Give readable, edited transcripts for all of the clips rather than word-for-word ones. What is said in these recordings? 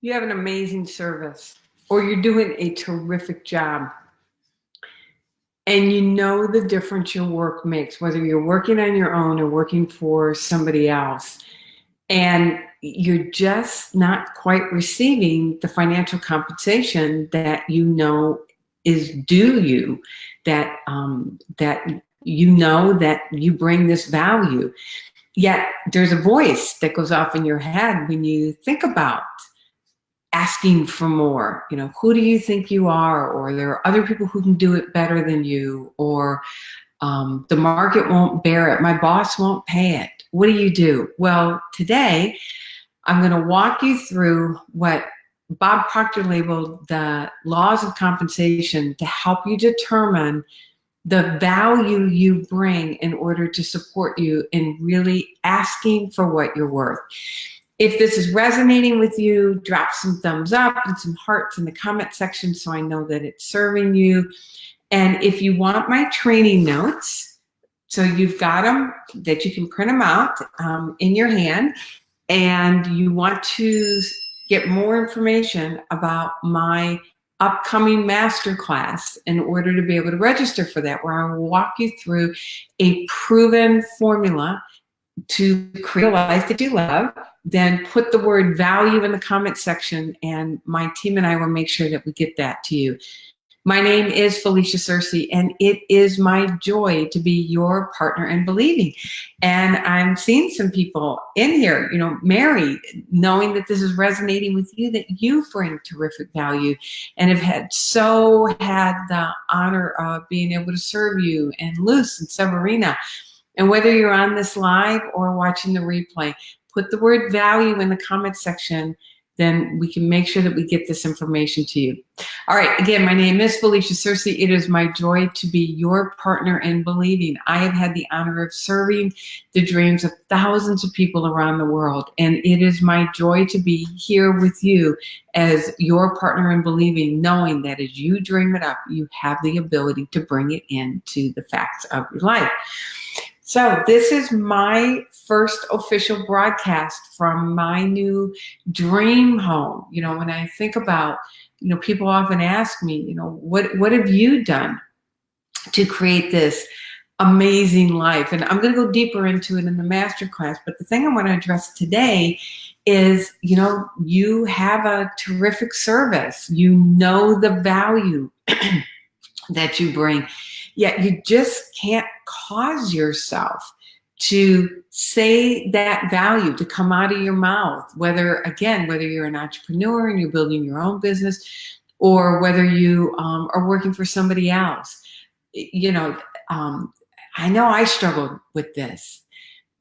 you have an amazing service or you're doing a terrific job and you know the difference your work makes, whether you're working on your own or working for somebody else, and you're just not quite receiving the financial compensation that you know is due you, that you know that you bring this value. Yet there's a voice that goes off in your head when you think about asking for more. You know, who do you think you are? Or there are other people who can do it better than you, or the market won't bear it. My boss won't pay it. What do? Well, today I'm going to walk you through what Bob Proctor labeled the laws of compensation to help you determine the value you bring in order to support you in really asking for what you're worth. If this is resonating with you, drop some thumbs up and some hearts in the comment section so I know that it's serving you. And if you want my training notes, so you've got them, that you can print them out in your hand, and you want to get more information about my upcoming masterclass in order to be able to register for that, where I will walk you through a proven formula to create a life that you love, then put the word value in the comment section and my team and I will make sure that we get that to you. My name is Felicia Searcy, and it is my joy to be your partner in believing. And I'm seeing some people in here, you know, Mary, knowing that this is resonating with you, that you bring terrific value and have had the honor of being able to serve you, and Luce and Severina. And whether you're on this live or watching the replay, put the word value in the comment section, then we can make sure that we get this information to you. All right, again, my name is Felicia Searcy. It is my joy to be your partner in believing. I have had the honor of serving the dreams of thousands of people around the world, and it is my joy to be here with you as your partner in believing, knowing that as you dream it up, you have the ability to bring it into the facts of your life. So this is my first official broadcast from my new dream home. You know, when I think about, you know, people often ask me, you know, what have you done to create this amazing life? And I'm going to go deeper into it in the masterclass. But the thing I want to address today is, you know, you have a terrific service. You know the value that you bring. Yet you just can't cause yourself to say that value, to come out of your mouth, whether you're an entrepreneur and you're building your own business, or whether you are working for somebody else. You know, I know I struggled with this,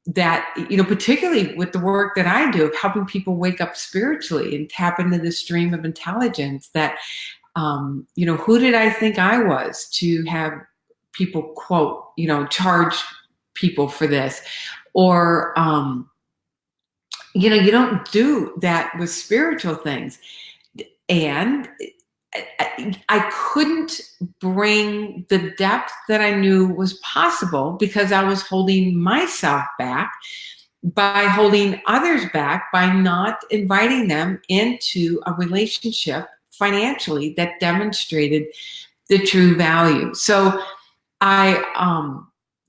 that, you know, particularly with the work that I do of helping people wake up spiritually and tap into this stream of intelligence that, you know, who did I think I was to have people quote, you know, charge people for this? Or, you know, you don't do that with spiritual things. And I couldn't bring the depth that I knew was possible because I was holding myself back, by holding others back, by not inviting them into a relationship financially that demonstrated the true value. So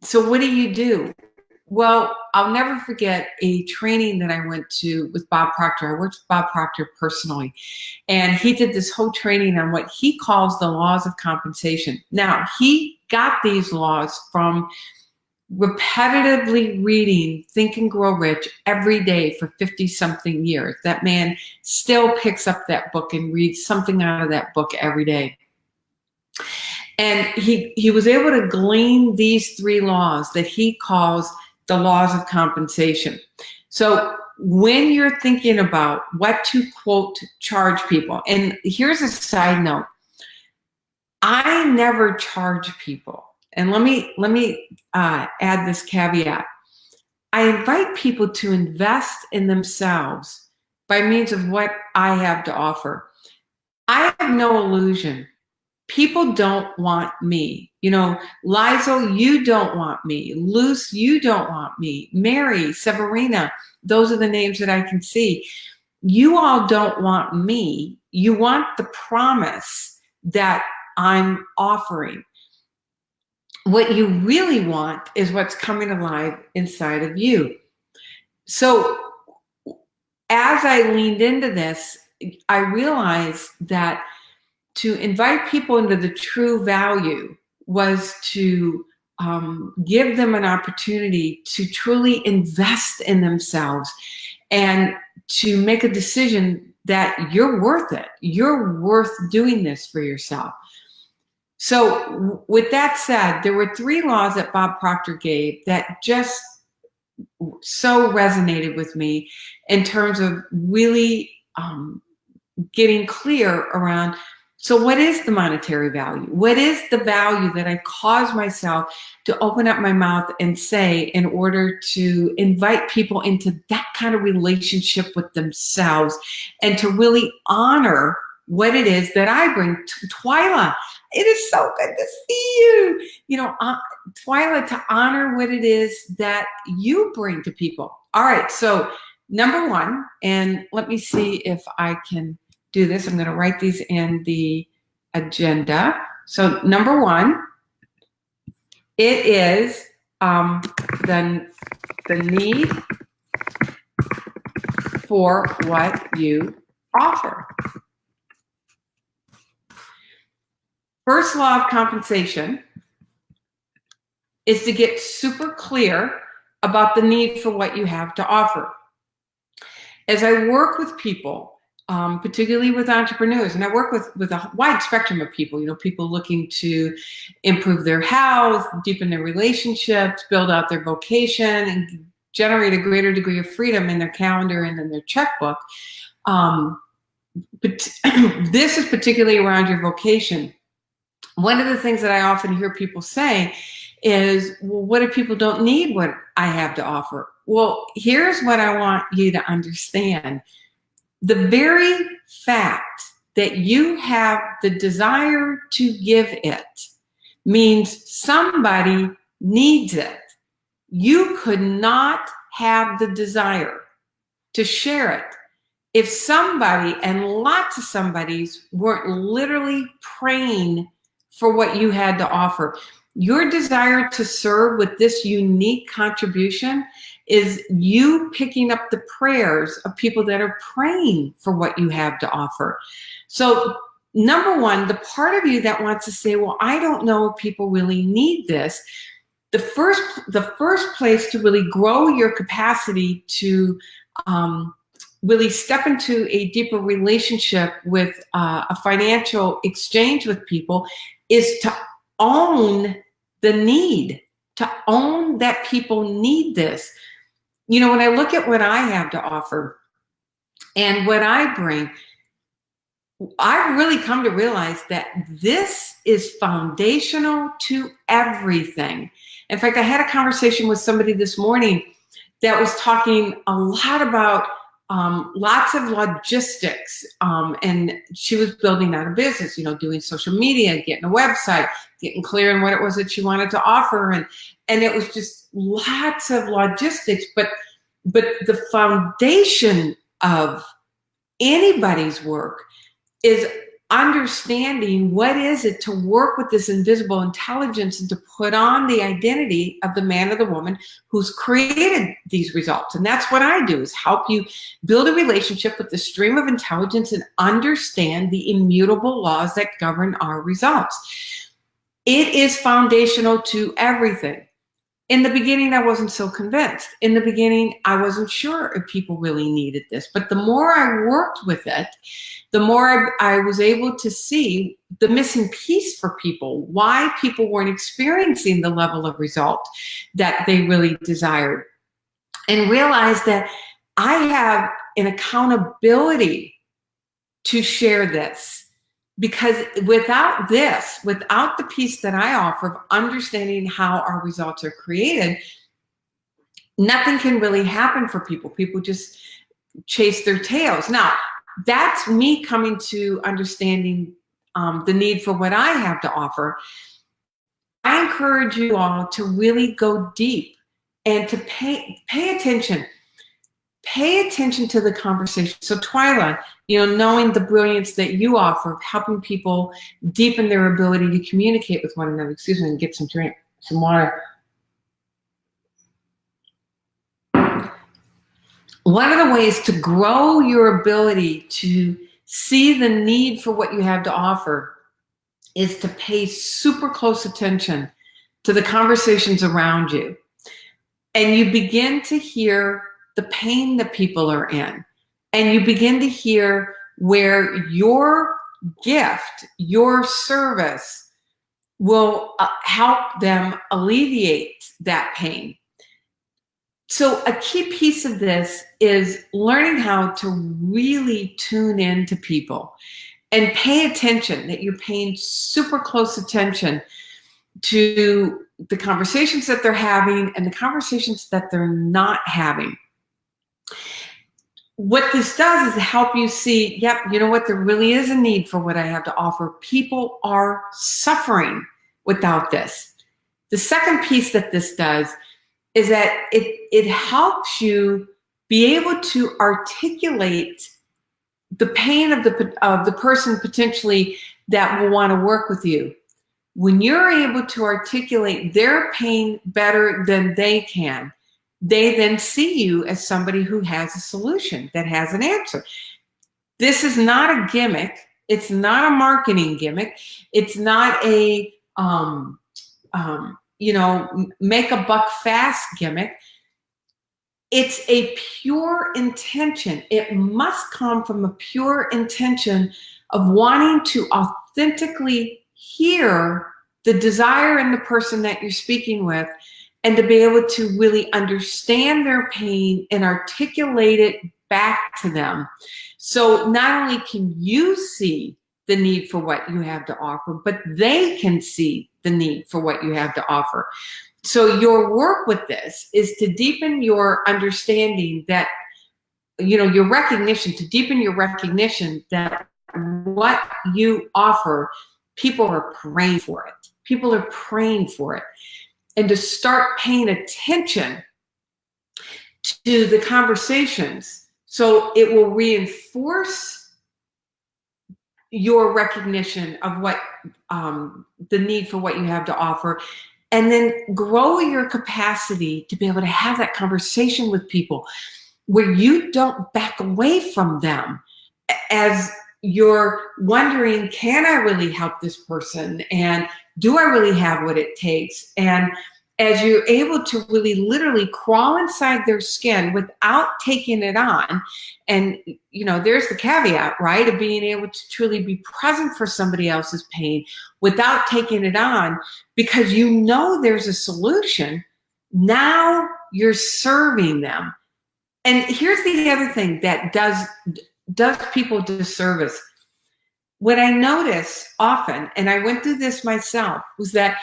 so what do? Well, I'll never forget a training that I went to with Bob Proctor. I worked with Bob Proctor personally, and he did this whole training on what he calls the laws of compensation. Now, he got these laws from repetitively reading Think and Grow Rich every day for 50-something years. That man still picks up that book and reads something out of that book every day. And he was able to glean these 3 laws that he calls the laws of compensation. So when you're thinking about what to quote charge people, and here's a side note, I never charge people. And let me add this caveat. I invite people to invest in themselves by means of what I have to offer. I have no illusion. People don't want me. You know, Lizel, you don't want me. Luce, you don't want me. Mary, Severina, those are the names that I can see. you all don't want me. You want the promise that I'm offering. What you really want is what's coming alive inside of you. So as I leaned into this, I realized that to invite people into the true value was to give them an opportunity to truly invest in themselves and to make a decision that you're worth it. You're worth doing this for yourself. So with that said, there were 3 laws that Bob Proctor gave that just so resonated with me in terms of really getting clear around, so what is the monetary value? What is the value that I cause myself to open up my mouth and say in order to invite people into that kind of relationship with themselves and to really honor what it is that I bring to Twyla? It is so good to see you. You know, Twyla, to honor what it is that you bring to people. All right, so number 1, and let me see if I can do this. I'm going to write these in the agenda. So number 1, it is the need for what you offer. First law of compensation is to get super clear about the need for what you have to offer. As I work with people, particularly with entrepreneurs, and I work with a wide spectrum of people, you know, people looking to improve their health, deepen their relationships, build out their vocation, and generate a greater degree of freedom in their calendar and in their checkbook. But this is particularly around your vocation. One of the things that I often hear people say is, well, what if people don't need what I have to offer? Well, here's what I want you to understand. The very fact that you have the desire to give it means somebody needs it. You could not have the desire to share it if somebody, and lots of somebodies, weren't literally praying for what you had to offer. Your desire to serve with this unique contribution is you picking up the prayers of people that are praying for what you have to offer. So number 1, the part of you that wants to say, well, I don't know if people really need this. The first place to really grow your capacity to really step into a deeper relationship with a financial exchange with people is to own the need, to own that people need this. You know, when I look at what I have to offer and what I bring, I've really come to realize that this is foundational to everything. In fact, I had a conversation with somebody this morning that was talking a lot about lots of logistics, and she was building out a business, you know, doing social media, getting a website, getting clear on what it was that she wanted to offer, and it was just lots of logistics. But the foundation of anybody's work is understanding what is it to work with this invisible intelligence and to put on the identity of the man or the woman who's created these results. And that's what I do, is help you build a relationship with the stream of intelligence and understand the immutable laws that govern our results. It is foundational to everything. In the beginning, I wasn't so convinced. In the beginning, I wasn't sure if people really needed this. But the more I worked with it, the more I was able to see the missing piece for people, why people weren't experiencing the level of result that they really desired, and realize that I have an accountability to share this. Because without this, without the piece that I offer of understanding how our results are created, nothing can really happen for people. People just chase their tails. Now, that's me coming to understanding the need for what I have to offer. I encourage you all to really go deep and to pay attention. pay attention to the conversation. So Twyla, knowing the brilliance that you offer of helping people deepen their ability to communicate with one another. Excuse me, and get some water. One of the ways to grow your ability to see the need for what you have to offer is to pay super close attention to the conversations around you. And you begin to hear the pain that people are in. And you begin to hear where your gift, your service will help them alleviate that pain. So a key piece of this is learning how to really tune in to people and pay attention, that you're paying super close attention to the conversations that they're having and the conversations that they're not having. What this does is help you see, yep, you know what, there really is a need for what I have to offer. People are suffering without this. The second piece that this does is that it helps you be able to articulate the pain of the person potentially that will want to work with you. When you're able to articulate their pain better than they can, they then see you as somebody who has a solution, that has an answer. This is not a gimmick. It's not a marketing gimmick. It's not a make a buck fast gimmick. It's a pure intention. It must come from a pure intention of wanting to authentically hear the desire in the person that you're speaking with, and to be able to really understand their pain and articulate it back to them. So not only can you see the need for what you have to offer, but they can see the need for what you have to offer. So your work with this is to deepen your understanding that, your recognition, to deepen your recognition that what you offer, people are praying for it. People are praying for it. And to start paying attention to the conversations, so it will reinforce your recognition of what the need for what you have to offer, and then grow your capacity to be able to have that conversation with people where you don't back away from them as you're wondering, can I really help this person? And do I really have what it takes? And as you're able to really literally crawl inside their skin without taking it on, and there's the caveat, right, of being able to truly be present for somebody else's pain without taking it on, because there's a solution. Now you're serving them. And here's the other thing that does people disservice. What I notice often, and I went through this myself, was that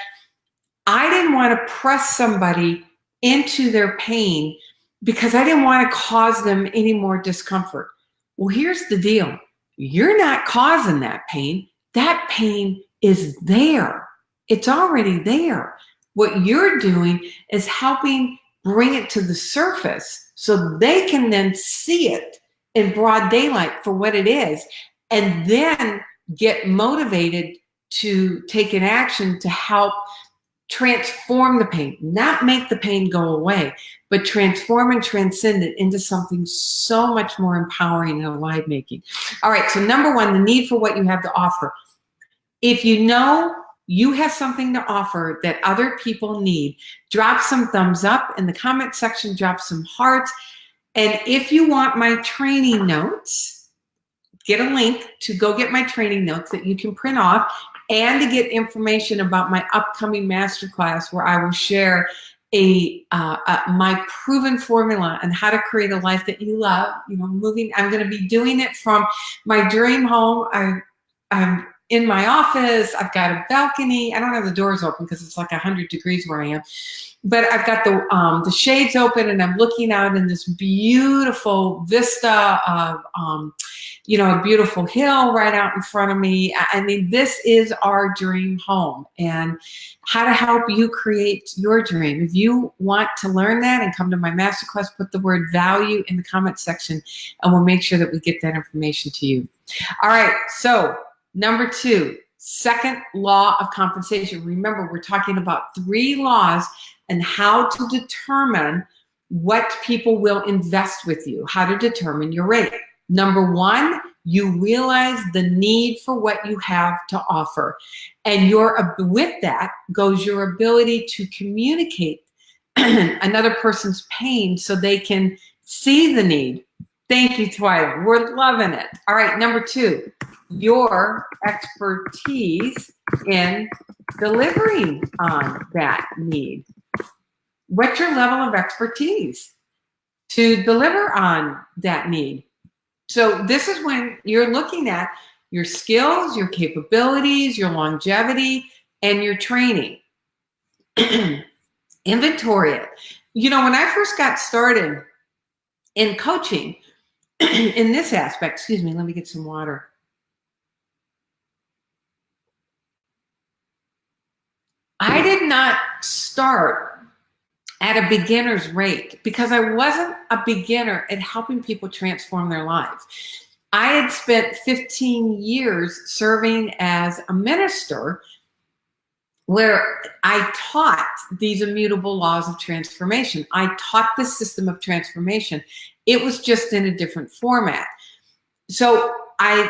I didn't want to press somebody into their pain because I didn't want to cause them any more discomfort. Well, here's the deal. You're not causing that pain. That pain is there. It's already there. What you're doing is helping bring it to the surface so they can then see it in broad daylight for what it is, and then get motivated to take an action to help transform the pain, not make the pain go away, but transform and transcend it into something so much more empowering and alive making. All right, so number one, the need for what you have to offer. If you know you have something to offer that other people need, drop some thumbs up in the comment section, drop some hearts. And if you want my training notes, get a link to go get my training notes that you can print off, and to get information about my upcoming masterclass where I will share my proven formula on how to create a life that you love. I'm going to be doing it from my dream home. in my office. I've got a balcony. I don't have the doors open because it's like 100 degrees where I am. But I've got the shades open, and I'm looking out in this beautiful vista of, a beautiful hill right out in front of me. I mean, this is our dream home, and how to help you create your dream. If you want to learn that and come to my masterclass, put the word value in the comment section, and we'll make sure that we get that information to you. All right, so number 2, second law of compensation. Remember, we're talking about 3 laws and how to determine what people will invest with you, how to determine your rate. Number 1, you realize the need for what you have to offer. And with that goes your ability to communicate another person's pain so they can see the need. Thank you, Twyla. We're loving it. All right, number 2, your expertise in delivering on that need. What's your level of expertise to deliver on that need? So this is when you're looking at your skills, your capabilities, your longevity, and your training. Inventory it. When I first got started in coaching, in this aspect, excuse me, let me get some water. I did not start at a beginner's rate because I wasn't a beginner at helping people transform their lives. I had spent 15 years serving as a minister where I taught these immutable laws of transformation. I taught the system of transformation. It was just in a different format. So I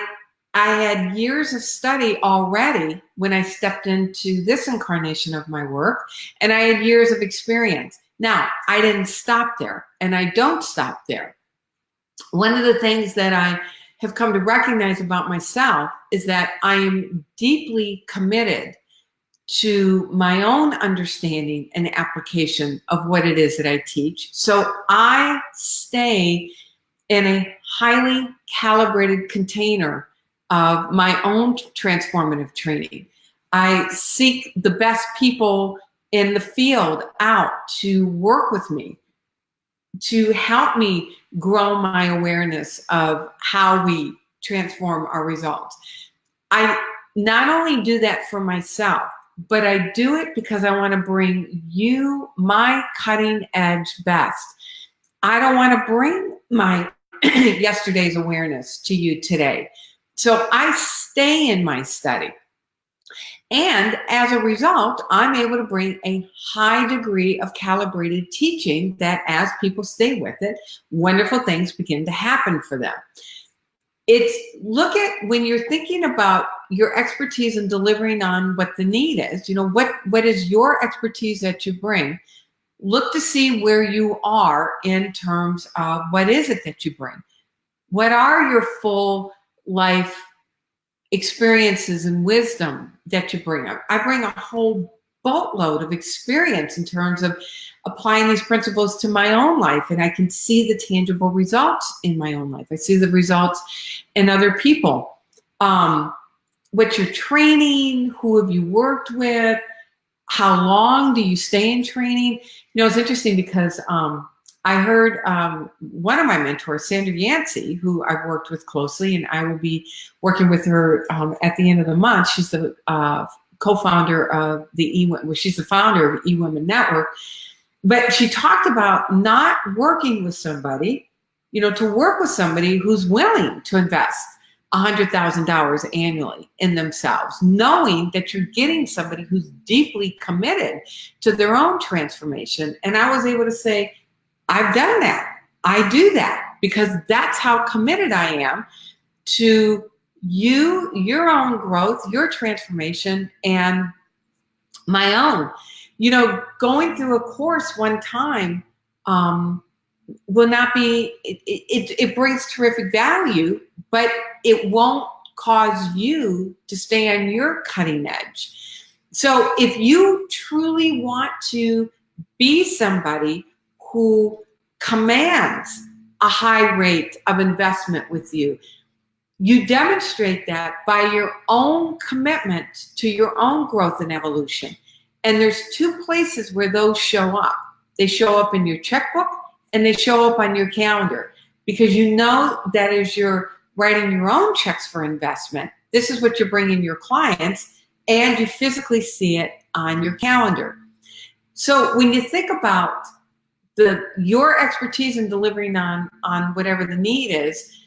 had years of study already when I stepped into this incarnation of my work, and I had years of experience. Now, I didn't stop there, and I don't stop there. One of the things that I have come to recognize about myself is that I am deeply committed to my own understanding and application of what it is that I teach. So I stay in a highly calibrated container of my own transformative training. I seek the best people in the field out to work with me, to help me grow my awareness of how we transform our results. I not only do that for myself, but I do it because I want to bring you my cutting edge best. I don't want to bring my yesterday's awareness to you today. So I stay in my study. And as a result, I'm able to bring a high degree of calibrated teaching that as people stay with it, wonderful things begin to happen for them. Look at when you're thinking about your expertise in delivering on what the need is, what is your expertise that you bring? Look to see where you are in terms of what is it that you bring? What are your full life experiences and wisdom that you bring up? I bring a whole boatload of experience in terms of applying these principles to my own life, and I can see the tangible results in my own life. I see the results in other people. What's your training? Who have you worked with? How long do you stay in training? It's interesting because I heard one of my mentors, Sandra Yancey, who I've worked with closely, and I will be working with her at the end of the month. She's the co-founder of she's the founder of eWomen Network. But she talked about not working with somebody, to work with somebody who's willing to invest $100,000 annually in themselves, knowing that you're getting somebody who's deeply committed to their own transformation. And I was able to say, I've done that. I do that because that's how committed I am to you, your own growth, your transformation, and my own. Going through a course one time will not be, it brings terrific value, but it won't cause you to stay on your cutting edge. So if you truly want to be somebody who commands a high rate of investment with you, You demonstrate that by your own commitment to your own growth and evolution. And there's two places where those show up. They show up in your checkbook and they show up on your calendar, because you know that as you're writing your own checks for investment, this is what you're bringing your clients, and you physically see it on your calendar. So when you think about your expertise in delivering on whatever the need is,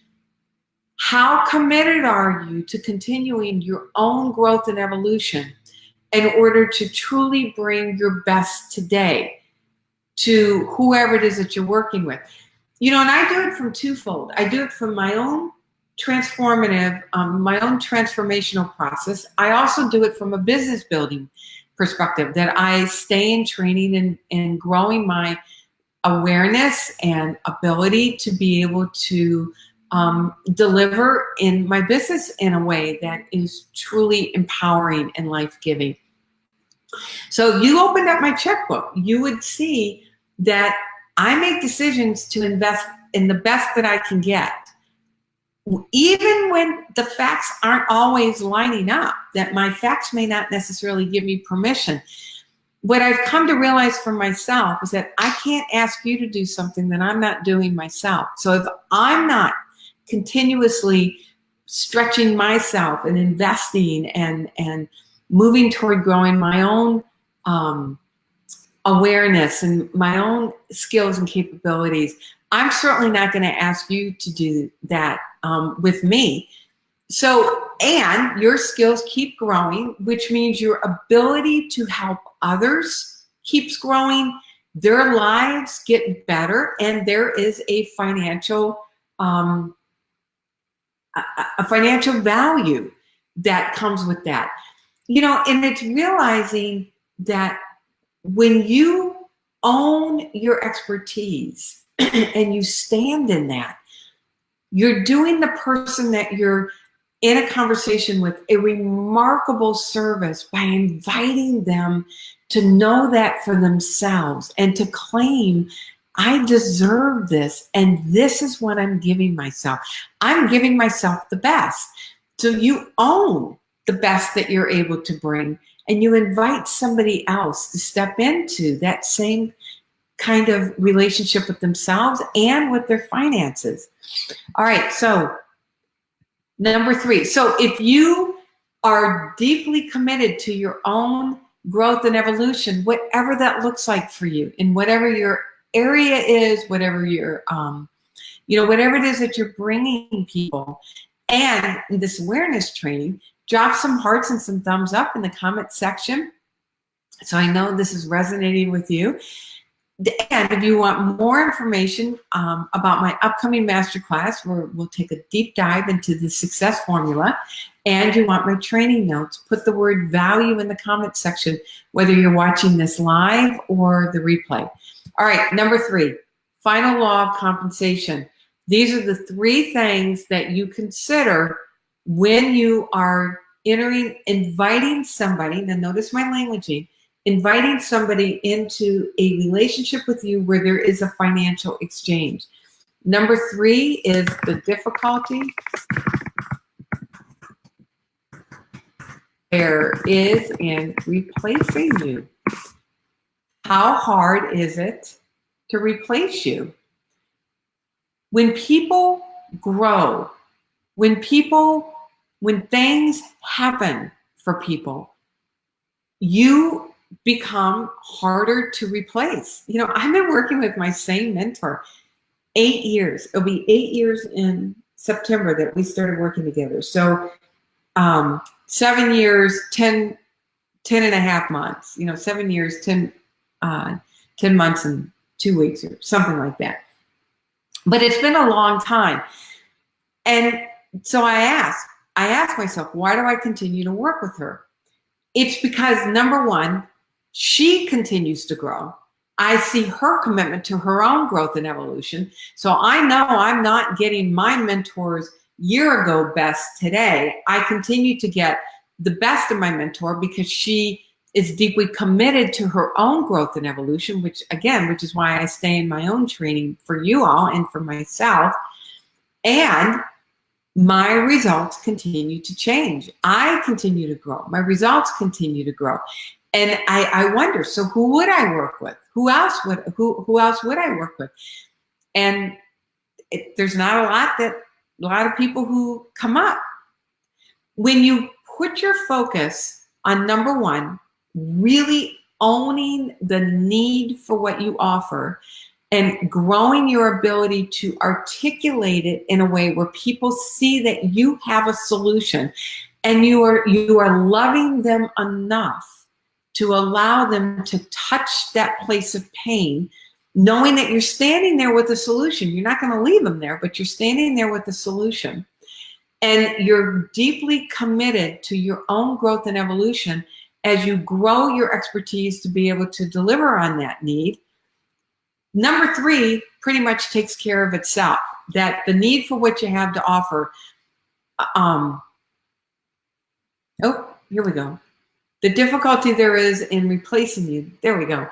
how committed are you to continuing your own growth and evolution in order to truly bring your best today to whoever it is that you're working with? You know, and I do it from twofold. I do it from my own transformative, my own transformational process. I also do it from a business building perspective, that I stay in training and growing my awareness and ability to be able to deliver in my business in a way that is truly empowering and life-giving. So if you opened up my checkbook, you would see that I make decisions to invest in the best that I can get, even when the facts aren't always lining up, that my facts may not necessarily give me permission. What I've come to realize for myself is that I can't ask you to do something that I'm not doing myself. So if I'm not continuously stretching myself and investing and moving toward growing my own awareness and my own skills and capabilities, I'm certainly not going to ask you to do that with me. So, and your skills keep growing, which means your ability to help others keeps growing, their lives get better, and there is a financial value that comes with that. You know, and it's realizing that when you own your expertise and you stand in that, you're doing the person that you're in a conversation with a remarkable service by inviting them to know that for themselves and to claim, I deserve this, and this is what I'm giving myself. I'm giving myself the best. So you own the best that you're able to bring, and you invite somebody else to step into that same kind of relationship with themselves and with their finances. All right, so number 3. So if you are deeply committed to your own growth and evolution, whatever that looks like for you, in whatever your area is, whatever your, whatever it is that you're bringing people, and this awareness training, drop some hearts and some thumbs up in the comment section so I know this is resonating with you. And if you want more information about my upcoming masterclass, where we'll take a deep dive into the success formula, and you want my training notes, put the word value in the comment section, whether you're watching this live or the replay. All right, number 3, final law of compensation. These are the 3 things that you consider when you are inviting somebody. Now notice my languaging. Inviting somebody into a relationship with you where there is a financial exchange. Number 3 is the difficulty. There is in replacing you. How hard is it to replace you? When people grow, when things happen for people, you become harder to replace. You know, I've been working with my same mentor 8 years. It'll be 8 years in September that we started working together. So 7 years, 10 and a half months, 7 years, 10 months and 2 weeks or something like that. But it's been a long time. And so I asked myself, why do I continue to work with her? It's because, number 1, she continues to grow. I see her commitment to her own growth and evolution. So I know I'm not getting my mentor's year ago best today. I continue to get the best of my mentor because she is deeply committed to her own growth and evolution, which is why I stay in my own training for you all and for myself. And my results continue to change. I continue to grow. My results continue to grow. And I wonder, so who would I work with? Who else would I work with? And there's not a lot of people who come up. When you put your focus on number one, really owning the need for what you offer and growing your ability to articulate it in a way where people see that you have a solution, and you are loving them enough to allow them to touch that place of pain, knowing that you're standing there with a solution. You're not going to leave them there, but you're standing there with a solution. And you're deeply committed to your own growth and evolution as you grow your expertise to be able to deliver on that need. Number three pretty much takes care of itself, that the need for what you have to offer. Oh, here we go. The difficulty there is in replacing you. There we go.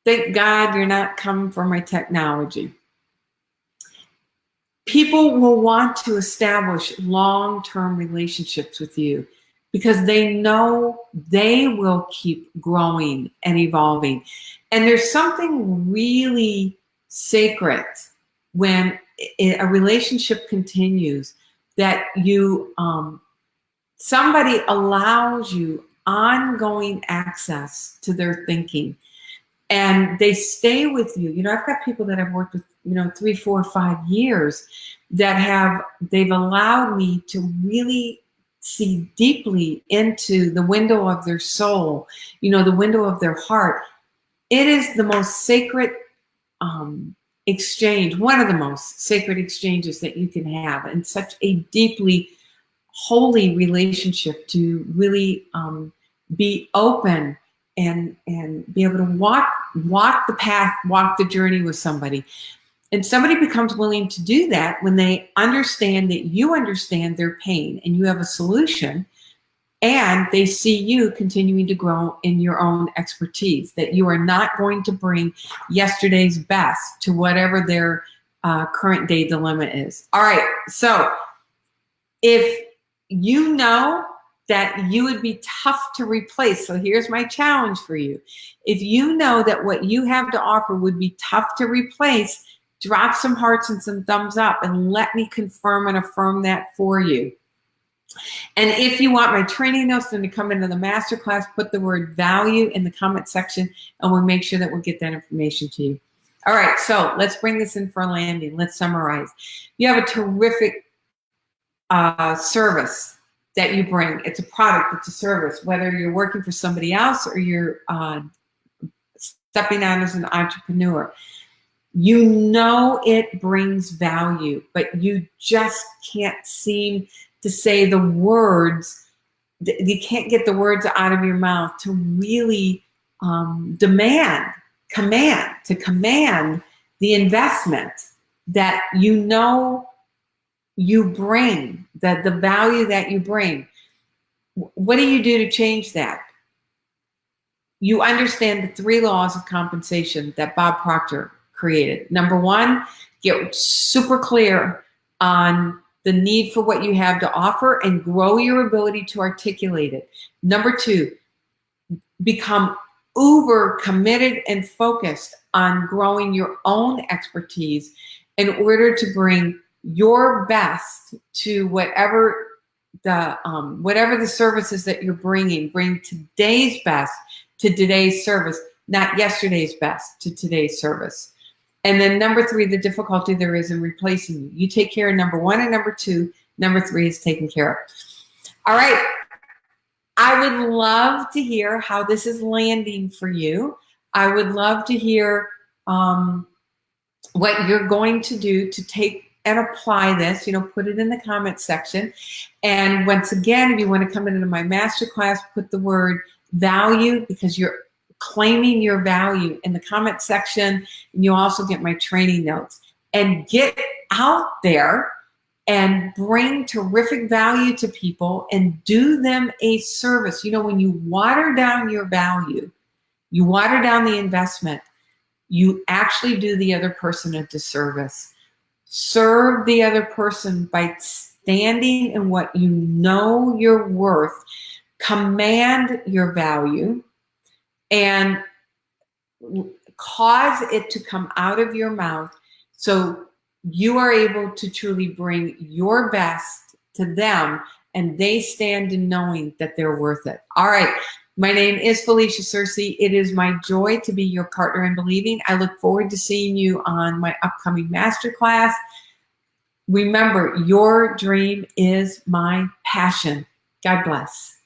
Thank God you're not coming for my technology. People will want to establish long-term relationships with you because they know they will keep growing and evolving. And there's something really sacred when a relationship continues, that you somebody allows you ongoing access to their thinking, and they stay with you. You know, I've got people that I've worked with, 3, 4, 5 years that they've allowed me to really see deeply into the window of their soul, the window of their heart. It is the most sacred exchange, one of the most sacred exchanges that you can have, and such a deeply holy relationship to really be open and be able to walk the path, walk the journey with somebody. And somebody becomes willing to do that when they understand that you understand their pain and you have a solution, and they see you continuing to grow in your own expertise, that you are not going to bring yesterday's best to whatever their current day dilemma is. All right, so if you know that you would be tough to replace, so here's my challenge for you. If you know that what you have to offer would be tough to replace, drop some hearts and some thumbs up and let me confirm and affirm that for you. And if you want my training notes and to come into the masterclass, put the word value in the comment section and we'll make sure that we'll get that information to you. All right, so let's bring this in for a landing. Let's summarize. You have a terrific service that you bring. It's a product, it's a service, whether you're working for somebody else or you're stepping out as an entrepreneur. You know it brings value, but you just can't seem to say the words. You can't get the words out of your mouth to really command the investment that you bring, that the value that you bring. What do you do to change that? You understand the 3 laws of compensation that Bob Proctor created. Number 1, get super clear on the need for what you have to offer and grow your ability to articulate it. Number 2, become uber committed and focused on growing your own expertise in order to bring your best to whatever the services that you're bringing. Bring today's best to today's service, not yesterday's best to today's service. And then number 3, the difficulty there is in replacing you. You take care of number 1 and number 2. Number 3 is taken care of. All right. I would love to hear how this is landing for you. I would love to hear what you're going to do to take and apply this, put it in the comment section. And once again, if you want to come into my masterclass, put the word value, because you're claiming your value in the comment section. And you also get my training notes. And get out there and bring terrific value to people and do them a service. When you water down your value, you water down the investment, you actually do the other person a disservice. Serve the other person by standing in what you know you're worth. Command your value and cause it to come out of your mouth so you are able to truly bring your best to them and they stand in knowing that they're worth it. All right. My name is Felicia Searcy. It is my joy to be your partner in believing. I look forward to seeing you on my upcoming masterclass. Remember, your dream is my passion. God bless.